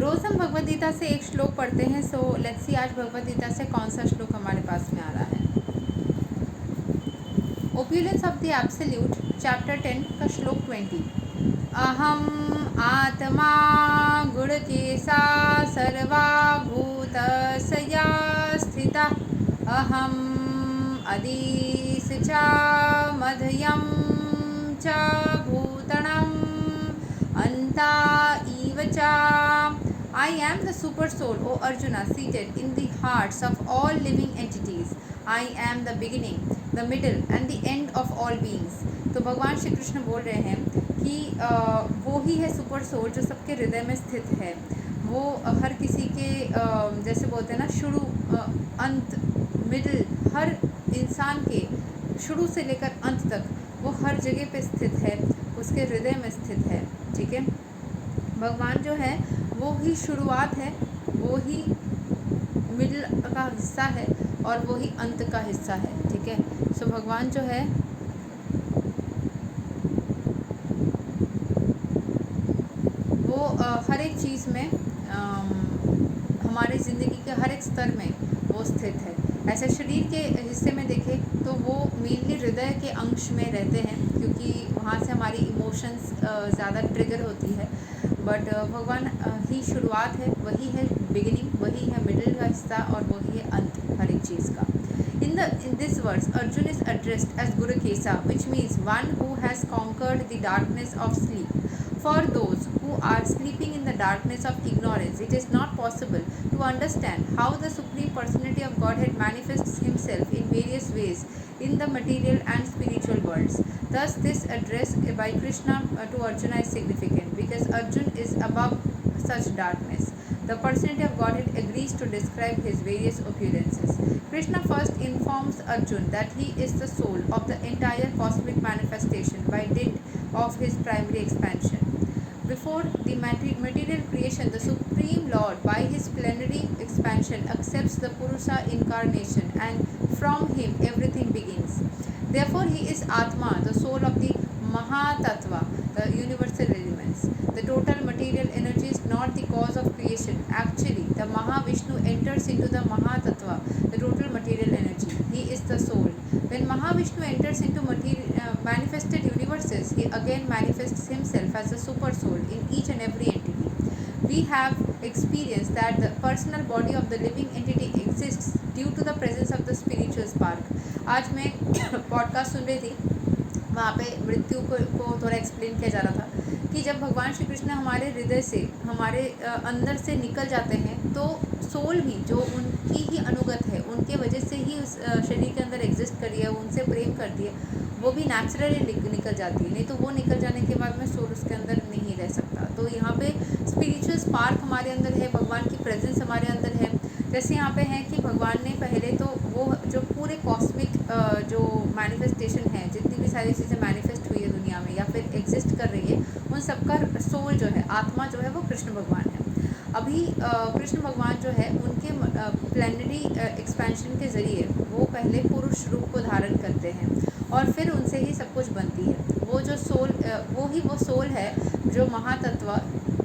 रोज़ हम भगवद गीता से एक श्लोक पढ़ते हैं। सो लेट्स सी आज भगवद गीता से कौन सा श्लोक हमारे पास में आ रहा है। ओप्यूलेंस ऑफ द एब्सोल्यूट चैप्टर 10 का श्लोक 20। अहम आत्मा गुणकेशा सर्वभूतशया स्थिता अहम अदीश च मध्यम च भूतणम अंता इव च। I am the super soul, O Arjuna, seated in the hearts of all living entities. I am the beginning, the middle and the end of all beings. तो भगवान श्री कृष्ण बोल रहे हैं कि वो ही है सुपर सोल जो सबके हृदय में स्थित है। वो हर किसी के जैसे बोलते हैं ना, शुरू अंत मिडल, हर इंसान के शुरू से लेकर अंत तक वो हर जगह पे स्थित है, उसके हृदय में स्थित है। ठीक है, भगवान जो है वो ही शुरुआत है, वो ही मिडल का हिस्सा है और वो ही अंत का हिस्सा है। ठीक है, सो भगवान जो है वो हर एक चीज़ में हमारी ज़िंदगी के हर एक स्तर में वो स्थित है। ऐसे शरीर के हिस्से में देखें तो वो मेनली हृदय के अंश में रहते हैं, क्योंकि वहाँ से हमारी इमोशंस ज़्यादा ट्रिगर होती है। बट भगवान ही शुरुआत है, वही है बिगिनिंग, वही है मिडिल का हिस्सा और वही है अंत हर एक चीज़ का। In this verse, Arjun is addressed as Guru Kesa, which means one who has conquered the darkness of sleep. For those who are sleeping in the darkness of ignorance, it is not possible to understand how the Supreme Personality of Godhead manifests Himself in various ways in the material and spiritual worlds. Thus, this address by Krishna to Arjuna is significant because Arjun is above such darkness. The personality of Godhead agrees to describe his various opulences. Krishna first informs Arjun that he is the soul of the entire cosmic manifestation by dint of his primary expansion. Before the material creation, the Supreme Lord, by his plenary expansion, accepts the Purusha incarnation, and from him everything begins. Therefore, he is Atma, the soul of the Mahatattva, the universal elements. The total material energy is not the cause of creation. Actually, the Mahavishnu enters into the Mahatattva, the total material energy. He is the soul. When Mahavishnu enters into manifested universes, he again manifests himself as a super soul in each and every entity. We have experienced that the personal body of the living entity exists due to the presence of the spiritual spark. आज मैं podcast सुन रही थी, वहाँ पे मृत्यु को थोड़ा explain किया जा रहा था कि जब भगवान श्री कृष्ण हमारे हृदय से, हमारे अंदर से निकल जाते हैं, तो सोल भी जो उनकी ही अनुगत है, उनके वजह से ही उस शरीर के अंदर एग्जिस्ट करी है, उनसे प्रेम करती है, वो भी नेचुरली निकल जाती है। नहीं तो वो निकल जाने के बाद में सोल उसके अंदर नहीं रह सकता। तो यहाँ पे स्पिरिचुअल स्पार्क हमारे अंदर है, भगवान की प्रेजेंस हमारे अंदर है। जैसे यहाँ पे है कि भगवान ने पहले तो वो जो पूरे कॉस्मिक जो मैनिफेस्टेशन है, जितनी भी सारी चीज़ें मैनिफेस्ट हुई है दुनिया में या फिर एग्जिस्ट कर रही है, उन सबका सोल जो है, आत्मा जो है, वो कृष्ण भगवान है। अभी कृष्ण भगवान जो है उनके प्लेनरी एक्सपेंशन के ज़रिए वो पहले पुरुष रूप को धारण करते हैं और फिर उनसे ही सब कुछ बनती है। वो जो सोल, वो सोल है जो महातत्व,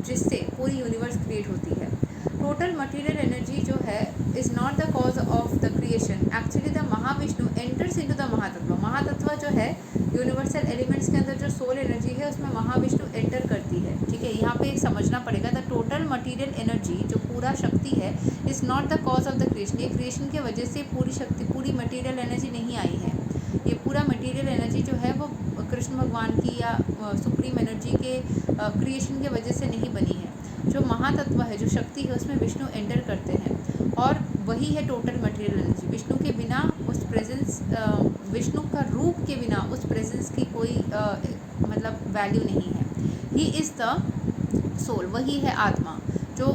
जिससे पूरी यूनिवर्स क्रिएट होती है। टोटल मटेरियल एनर्जी जो है is not the cause of the creation. Actually the Mahavishnu enters into the Mahatattva. Mahatattva जो है यूनिवर्सल एलिमेंट्स के अंदर जो सोल एनर्जी है, उसमें महाविष्णु एंटर करती है। ठीक है, यहाँ पे एक समझना पड़ेगा, द टोटल मटेरियल एनर्जी जो पूरा शक्ति है is not the cause of the creation. ये क्रिएशन के वजह से पूरी शक्ति, पूरी मटेरियल एनर्जी नहीं आई है। ये पूरा मटेरियल एनर्जी जो है वो कृष्ण भगवान की या सुप्रीम एनर्जी के क्रिएशन के वजह से नहीं बनी है। जो महातत्व है, जो शक्ति है, उसमें विष्णु एंटर करते हैं और वही है टोटल मटेरियल एनर्जी। विष्णु के बिना उस प्रेजेंस, विष्णु का रूप के बिना उस प्रेजेंस की कोई मतलब वैल्यू नहीं है। ही इज़ द सोल, वही है आत्मा। जो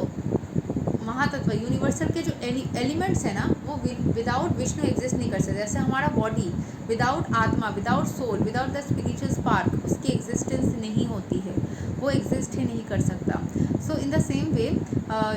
महातत्व, यूनिवर्सल के जो एलिमेंट्स है ना, वो विदाउट विष्णु एग्जिस्ट नहीं कर सकते। जैसे हमारा बॉडी विदाउट आत्मा, without soul, without the spiritual spark, उसकी एग्जिस्टेंस नहीं होती है, वो एग्जिस्ट ही नहीं कर सकता। सो इन द सेम वे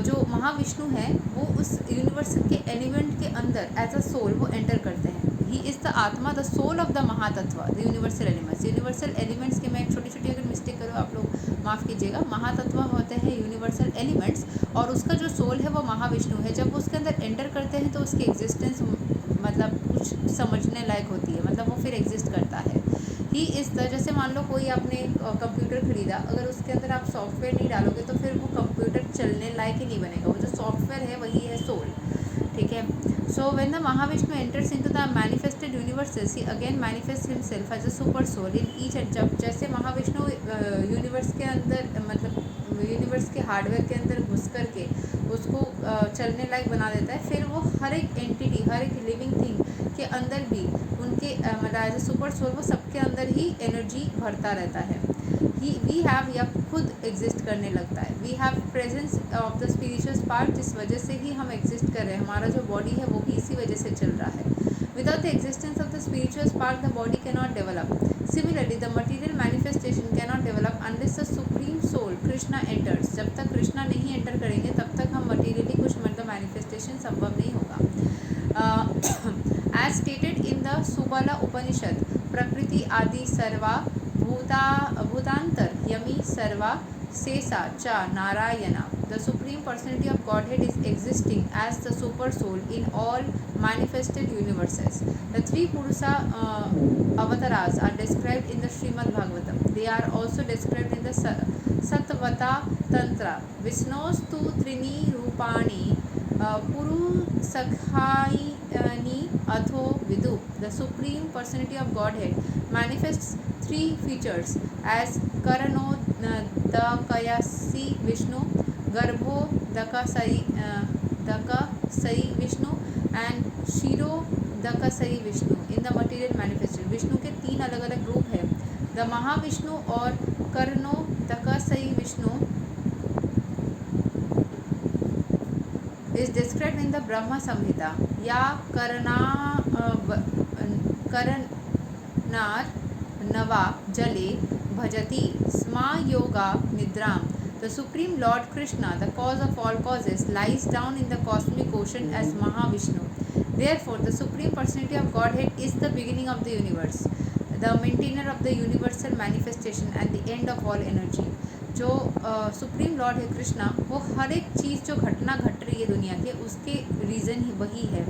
जो महाविष्णु है वो उस यूनिवर्स के एलिमेंट के अंदर एज अ सोल वो एंटर करते हैं। He is the atma, the soul of the Mahatattva, the universal elements. Universal elements के मैं एक छोटी छोटी अगर मिस्टेक करूँ आप लोग माफ़ कीजिएगा। महातत्व होते हैं यूनिवर्सल एलिमेंट्स, और उसका जो सोल है वो महाविष्णु है। जब वो उसके अंदर एंटर करते हैं तो उसकी एग्जिस्टेंस मतलब कुछ समझने लायक होती है, मतलब वो फिर एग्जिस्ट करता है। ही इस तरह, जैसे मान लो कोई आपने कंप्यूटर खरीदा, अगर उसके अंदर आप सॉफ्टवेयर नहीं डालोगे तो फिर वो कंप्यूटर चलने लायक ही नहीं बनेगा। वो जो सॉफ्टवेयर है वही है सोल, ठीक है। So when the Mahavishnu enters into the manifested universes, he again manifest himself as a super soul in each. जब जैसे महाविष्णु यूनिवर्स के अंदर मतलब यूनिवर्स के हार्डवेयर के अंदर घुस करके उसको चलने लायक बना देता है, फिर वो हर एक एंटिटी, हर एक लिविंग थिंग के अंदर भी उनके मतलब एज ए सुपर सोल वो सबके अंदर ही एनर्जी भरता रहता है। वी हैव, या खुद एग्जिस्ट करने लगता है। We have presence of the spiritual part, जिस वजह से ही हम एग्जिस्ट कर रहे हैं। हमारा जो बॉडी है वो भी इसी वजह से चल रहा है। Without the existence of the spiritual part the body can not develop. Similarly the material manifestation can not develop unless the supreme soul Krishna enters. जब तक कृष्णा नहीं एंटर करेंगे तब तक हम मटीरियली कुछ मतलब मैनिफेस्टेशन संभव नहीं होगा। As stated in the Subala Upanishad, प्रकृति आदि सर्वा भूतांतर यमी सर्वा शेषा च नारायणा। The supreme personality of godhead is existing as the super soul in all manifested universes. The three Purusa avatars are described in the Srimad Bhagavatam. They are also described in the Satvata Tantra. Vishnostu trini rupani purusakhayani atho vidu. The supreme personality of Godhead manifests three features as Karano dakayasi Vishnu, Garbho dakasai Vishnu and शीरो दकसई Vishnu in the material manifested. Vishnu के तीन अलग अलग रूप हैं, the Mahavishnu और कर्णो दकसई Vishnu is described in the Brahma Samhita. या करनार नवा जले भजति स्मा योगा निद्राम। The Supreme Lord Krishna, the cause of all causes, lies down in the cosmic ocean as Mahavishnu. Therefore, the Supreme Personality of Godhead is the beginning of the universe, the maintainer of the universal manifestation and the end of all energy. जो supreme Lord है कृष्णा, वो हर एक चीज़ जो घटना घट रही है दुनिया के, उसके रीज़न ही वही है।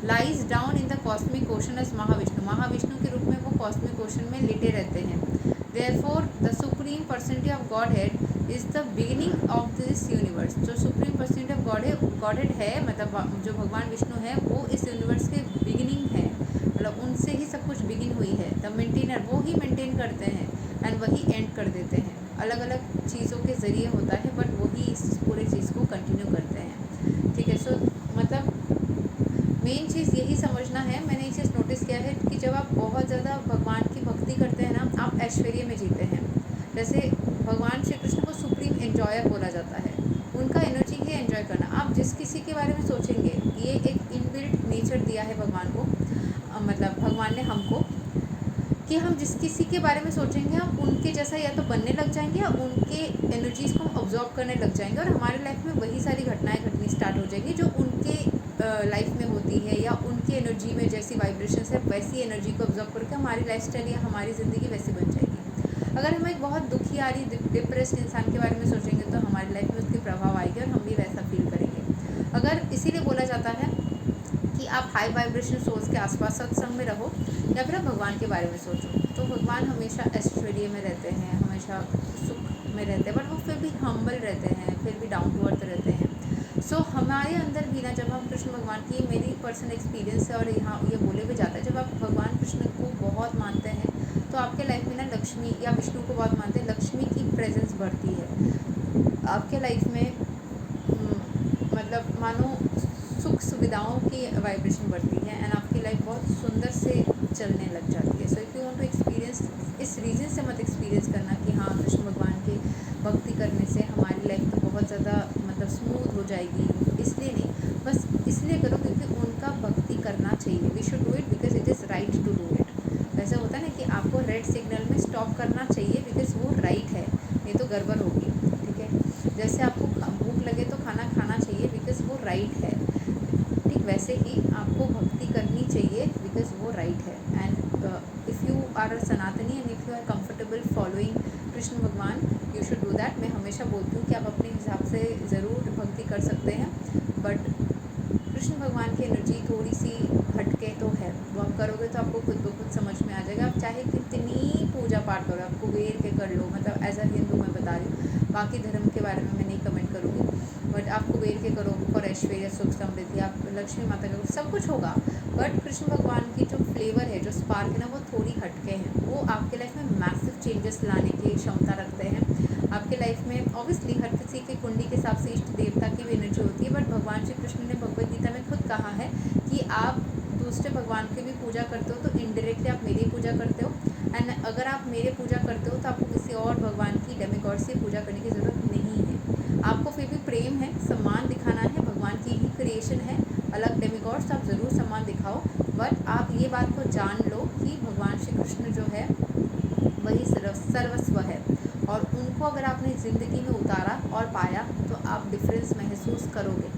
Lies down in the cosmic ocean as Mahavishnu, Mahavishnu के रूप में वो कॉस्मिक ओशन में लेटे रहते हैं। Therefore the supreme personality of godhead is the beginning of this universe. जो सुप्रीम पर्सनैलिटी ऑफ गॉडहेड है, मतलब जो भगवान विष्णु है, वो इस यूनिवर्स के बिगिनिंग है, मतलब उनसे ही सब कुछ बिगिन हुई है। द मेंटेनर, वो ही मेंटेन करते हैं एंड वही एंड कर देते हैं। अलग अलग चीज़ों के ज़रिए होता है, बट वही इस पूरे चीज़ को कंटिन्यू करते हैं, ठीक है। सो मतलब मेन चीज़ यही समझना है। मैंने ये चीज़ नोटिस किया है कि जब आप बहुत ज़्यादा भगवान की भक्ति करते हैं ना, आप ऐश्वर्य में जीते हैं। जैसे भगवान श्री कृष्ण को सुप्रीम एन्जॉयर बोला जाता है, उनका एनर्जी है एन्जॉय करना। आप जिस किसी के बारे में सोचेंगे, ये एक इनबिल्ट नेचर दिया है भगवान को, मतलब भगवान ने हमको, कि हम जिस किसी के बारे में सोचेंगे हम उनके जैसा या तो बनने लग जाएंगे या उनके एनर्जीज़ को हम ऑब्जॉर्व करने लग जाएंगे, और हमारे लाइफ में वही सारी घटनाएं घटनी स्टार्ट हो जाएंगी जो उनके लाइफ में होती है, या उनकी एनर्जी में जैसी वाइब्रेशंस है वैसी एनर्जी को ऑब्जॉर्व करके हमारी लाइफस्टाइल या हमारी ज़िंदगी वैसी बन जाएगी। अगर हम एक बहुत दुखी आ रही डिप्रेस्ड इंसान के बारे में सोचेंगे तो हमारी लाइफ में उसके प्रभाव आएंगे और हम भी वैसा फील करेंगे। अगर इसीलिए बोला जाता है कि आप हाई वाइब्रेशन सोर्स के आसपास सत्संग में रहो या फिर आप भगवान के बारे में सोचो, तो भगवान हमेशा ऐश्वर्य में रहते हैं, हमेशा सुख में रहते हैं, बट वो फिर भी हम्बल रहते हैं, फिर भी डाउन टू अर्थ रहते हैं। सो हमारे अंदर भी ना, जब हम कृष्ण भगवान की, मेरी पर्सनल एक्सपीरियंस है और यहाँ ये बोले भी जाता है, जब आप भगवान कृष्ण को बहुत मानते हैं तो आपके लाइफ में ना लक्ष्मी, या विष्णु को बहुत मानते हैं, लक्ष्मी की प्रेजेंस बढ़ती है आपके लाइफ में। मतलब मानो सुख सुविधाओं की वाइब्रेशन बढ़ती है एंड आपकी लाइफ बहुत सुंदर से चलने लग जाती है। So if you want to experience, इस रीज़न से मत एक्सपीरियंस करना कि हाँ कृष्ण भगवान की भक्ति करने से हमारी लाइफ तो बहुत ज़्यादा मतलब स्मूथ हो जाएगी, इसलिए नहीं, बस इसलिए करो क्योंकि उनका भक्ति करना चाहिए। We should do it because it is right to do it. वैसे होता है ना कि आपको रेड सिग्नल में स्टॉप करना चाहिए बिकॉज वो राइट है, नहीं तो गड़बड़ होगी, ठीक है। जैसे आपको भूख लगे तो खाना खाना चाहिए बिकॉज वो राइट है, ठीक वैसे ही आपको भक्ति करनी चाहिए बिकॉज वो राइट है। And if you are a Sanatani and if you are comfortable following Krishna Bhagwan, you should do that. मैं हमेशा बोलती हूँ कि आप अपने हिसाब से ज़रूर भक्ति कर सकते हैं, बट कृष्ण भगवान की एनर्जी थोड़ी सी हटके तो है, वो आप करोगे तो आपको खुद ब खुद समझ में आ जाएगा। आप चाहे कितनी पूजा पाठ करो, आप कुबेर के कर लो, मतलब एज अ हिंदू मैं बता रही हूँ, बाकी धर्म के बारे में मैं नहीं कमेंट करूँगी, बट आप कुबेर के करो फॉर ऐश्वर्य सुख समृद्धि, आप लक्ष्मी माता का सब कुछ होगा, बट कृष्ण भगवान की जो फ्लेवर है, जो स्पार्क है ना, वो थोड़ी हटके हैं। वो आपके लाइफ में मैसिव चेंजेस लाने की क्षमता रखते हैं। आपके लाइफ में ऑब्वियसली हर किसी की कुंडली के हिसाब से इष्ट देवता की भी एनर्जी होती है, बट भगवान श्री कृष्ण ने भगवद गीता में खुद कहा है कि आप दूसरे भगवान की भी पूजा करते हो तो इनडायरेक्टली आप मेरी पूजा करते हो, एंड अगर आप मेरे पूजा करते हो तो आपको किसी और भगवान की डेमिगॉड से पूजा करने की ज़रूरत नहीं है। आपको फिर भी प्रेम है, सम्मान दिखाना है, भगवान की ही क्रिएशन है, अलग डेमिगॉड्स आप ज़रूर सम्मान दिखाओ, बट आप ये बात को जान लो कि भगवान श्री कृष्ण जो है वही सर्वस्व है, और उनको अगर आपने ज़िंदगी में उतारा और पाया तो आप डिफरेंस महसूस करोगे।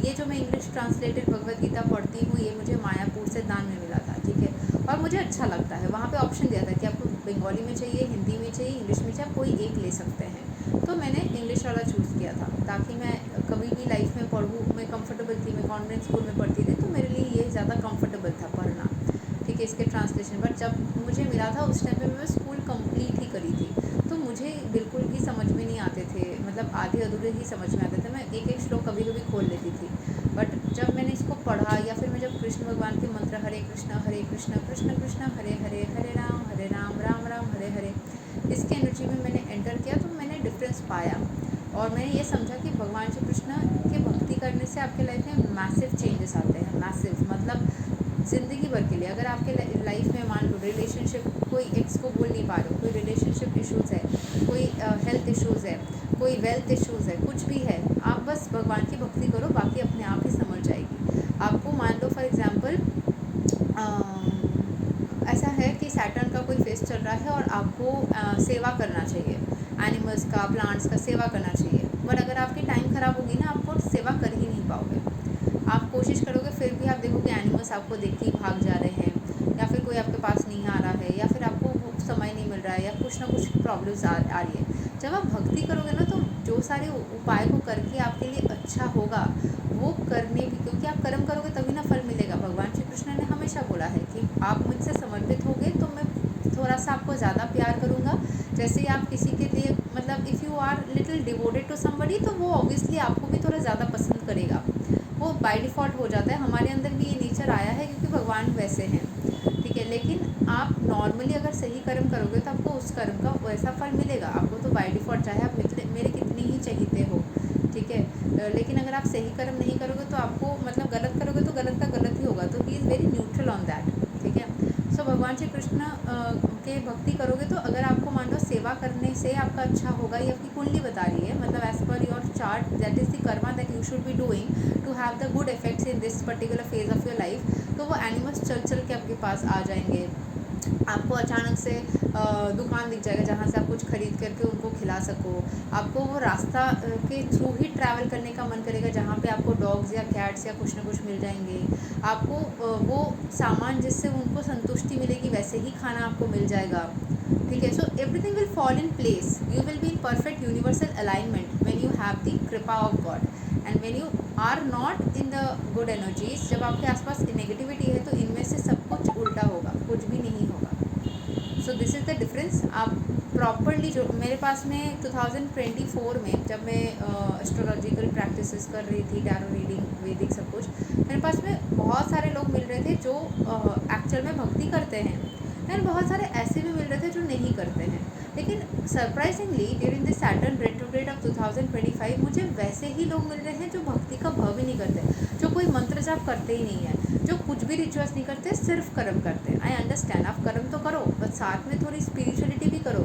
ये जो मैं इंग्लिश ट्रांसलेटेड भगवद गीता पढ़ती हूँ, ये मुझे मायापुर से दान में मिला था, ठीक है, और मुझे अच्छा लगता है। वहाँ पे ऑप्शन दिया था कि आपको बंगाली में चाहिए, हिंदी में चाहिए, इंग्लिश में चाहिए, आप कोई एक ले सकते हैं, तो मैंने इंग्लिश वाला चूज़ किया था ताकि मैं कभी भी लाइफ में पढ़ूँ, मैं कंफर्टेबल थी, मैं कॉन्वेंट स्कूल में पढ़ती थी, तो मेरे लिए ये ज़्यादा कंफर्टेबल था पढ़ना, ठीक है, इसके ट्रांसलेशन। बट जब मुझे मिला था उस टाइम पे मैं स्कूल कंप्लीट ही करी थी, तो मुझे बिल्कुल भी समझ में नहीं आते थे, मतलब आधे अधूरे ही समझ में आते थे। मैं एक एक श्लोक कभी कभी खोल लेती थी, बट जब मैंने इसको पढ़ा, या फिर मैं जब कृष्ण भगवान के मंत्र हरे कृष्ण कृष्ण कृष्ण हरे हरे, हरे राम राम राम हरे हरे, इसके एनर्जी में मैंने एंटर किया, तो मैंने डिफरेंस पाया, और मैंने ये समझा कि भगवान श्री कृष्ण के भक्ति करने से आपके लाइफ में मैसिव चेंजेस आते हैं। मैसिव मतलब ज़िंदगी भर के लिए। अगर आपके लाइफ में मान लो रिलेशनशिप, कोई एक्स को बोल नहीं पा रहे हो, कोई रिलेशनशिप इश्यूज़ है, कोई हेल्थ इश्यूज़ है, कोई वेल्थ इश्यूज़ है, कुछ भी है, आप बस भगवान की भक्ति करो, बाकी अपने आप ही समझ जाएगी। आपको मान लो फॉर एग्ज़ाम्पल ऐसा है कि सैटर्न का कोई फेस्ट चल रहा है और आपको सेवा करना चाहिए, एनिमल्स का, प्लांट्स का सेवा करना चाहिए, बट अगर आपकी टाइम ख़राब होगी ना, आपको सेवा कर ही नहीं पाओगे। आप कोशिश करोगे, फिर भी आप देखोगे एनिमल्स आपको देख के ही भाग जा रहे हैं, या फिर कोई आपके पास नहीं आ रहा है, या फिर आपको वो समय नहीं मिल रहा है, या कुछ ना कुछ प्रॉब्लम्स आ रही है। जब आप भक्ति करोगे ना, तो जो सारे उपाय को करके आपके लिए अच्छा होगा, वो करने भी, क्योंकि आप कर्म करोगे तभी ना फल मिलेगा। भगवान श्री कृष्ण ने हमेशा बोला है कि आप मुझसे समर्पित होगे तो मैं थोड़ा सा आपको ज़्यादा प्यार करूँगा। जैसे ही आप किसी के लिए, मतलब if you are little devoted to somebody, तो वो ऑब्वियसली आपको भी थोड़ा ज़्यादा पसंद करेगा, वो बाय डिफ़ॉल्ट हो जाता है। हमारे अंदर भी ये नेचर आया है क्योंकि भगवान वैसे हैं, ठीक है, लेकिन आप नॉर्मली अगर सही कर्म करोगे तो आपको उस कर्म का वैसा फल मिलेगा, आपको तो बाय डिफ़ॉल्ट, चाहे आप मेरे कितने ही चहीते हो, ठीक है। लेकिन अगर आप सही कर्म नहीं करोगे तो आपको, मतलब गलत करोगे तो गलत का गलत ही होगा, तो he is very neutral on that, ठीक है। सो भगवान श्री कृष्ण के भक्ति करोगे तो अगर आपको मान लो सेवा करने से आपका अच्छा होगा, ये आपकी कुंडली बता रही है, मतलब as per your chart that is the karma that you should be doing to have the good effects in this particular phase of your life, तो वो एनिमल्स चल चल के आपके पास आ जाएंगे। आपको अचानक से दुकान दिख जाएगा जहाँ से आप कुछ खरीद करके उनको खिला सको। आपको वो रास्ता के थ्रू ही ट्रैवल करने का मन करेगा जहाँ पे आपको डॉग्स या कैट्स या कुछ ना कुछ मिल जाएंगे। आपको वो सामान जिससे उनको संतुष्टि मिलेगी वैसे ही खाना आपको मिल जाएगा, ठीक है। So everything will fall in place, you will be in perfect universal alignment when you have the kripa of God, and when you are not in the good energies, जब आपके आसपास नेगेटिविटी है तो इनमें से सब कुछ उल्टा होगा, कुछ भी नहीं होगा। So this is the difference. आप प्रॉपरली, जो मेरे पास में 2024 में जब मैं एस्ट्रोलॉजिकल प्रैक्टिसेस कर रही थी, टैरो रीडिंग, वैदिक सब कुछ, मेरे पास में बहुत सारे लोग मिल रहे थे जो एक्चुअल में भक्ति करते हैं, एंड बहुत सारे ऐसे भी मिल रहे थे जो नहीं करते हैं। लेकिन surprisingly during the Saturn retrograde of 2025 मुझे वैसे ही लोग मिल रहे हैं जो भक्ति का भाव ही नहीं करते, जो कोई मंत्र जाप करते ही नहीं है, जो कुछ भी रिचुअल्स नहीं करते, सिर्फ कर्म करते हैं। आई अंडरस्टैंड, आप कर्म तो करो बट साथ में थोड़ी स्पिरिचुअलिटी भी करो,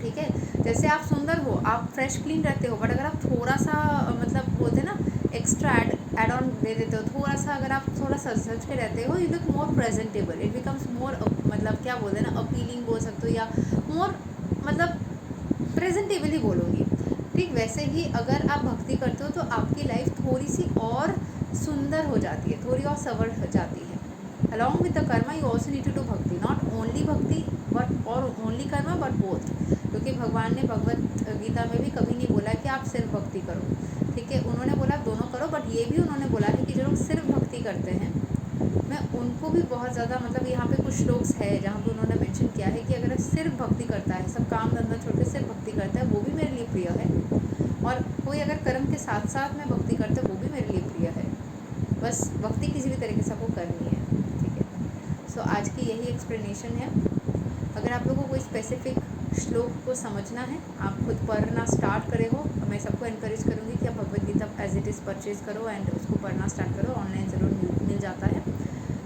ठीक है। जैसे आप सुंदर हो, आप फ्रेश क्लीन रहते हो, बट अगर आप थोड़ा सा, मतलब बोलते ना, एक्स्ट्रा एड ऑन दे देते हो, थोड़ा सा अगर आप थोड़ा सच के रहते हो, you look more presentable, it becomes more, मतलब क्या बोलते हैं ना, अपीलिंग बोल सकते हो, या मोर, मतलब प्रेजेंटेबल ही बोलूँगी, ठीक। वैसे ही अगर आप भक्ति करते हो तो आपकी लाइफ थोड़ी सी और सुंदर हो जाती है, थोड़ी और सवर हो जाती है। Along with the karma you also need to do bhakti, not only bhakti but और ओनली कर्मा बट बोथ, क्योंकि भगवान ने भगवत गीता में भी कभी नहीं बोला कि आप सिर्फ भक्ति करो, ठीक है। उन्होंने बोला दोनों करो, बट ये भी उन्होंने बोला है कि जो लोग सिर्फ भक्ति करते हैं मैं उनको भी बहुत ज़्यादा, मतलब यहाँ पे कुछ श्लोक है जहाँ पे उन्होंने मेंशन किया है कि अगर सिर्फ भक्ति करता है, सब काम धंधा छोड़ के सिर्फ भक्ति करता है, वो भी मेरे लिए प्रिय है, और कोई अगर कर्म के साथ साथ में भक्ति करता है वो भी मेरे लिए प्रिय है। बस भक्ति किसी भी तरीके से आपको करनी है, ठीक है। सो आज की यही एक्सप्लेनेशन है। अगर आप लोगों को कोई स्पेसिफिक श्लोक को समझना है, आप खुद पढ़ना स्टार्ट करे हो, मैं सबको इनकरेज करूँगी कि आप Bhagavad Gita as it is purchase करो एंड उसको पढ़ना स्टार्ट करो। ऑनलाइन ज़रूर मिल जाता है,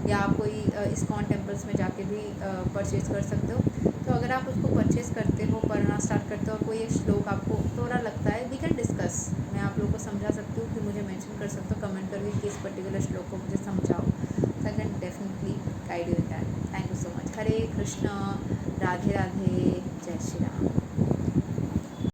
या आप कोई इस्कॉन टेम्पल्स में जाके भी परचेज़ कर सकते हो। तो अगर आप उसको परचेज़ करते हो, पढ़ना स्टार्ट करते हो और कोई एक श्लोक आपको थोड़ा लगता है, वी कैन डिस्कस, मैं आप लोगों को समझा सकती हूँ कि मुझे मेंशन कर सकते हो कमेंट करके कि इस पर्टिकुलर श्लोक को मुझे समझाओ, तो I can definitely guide you in that. Thank you so much. Hare Krishna.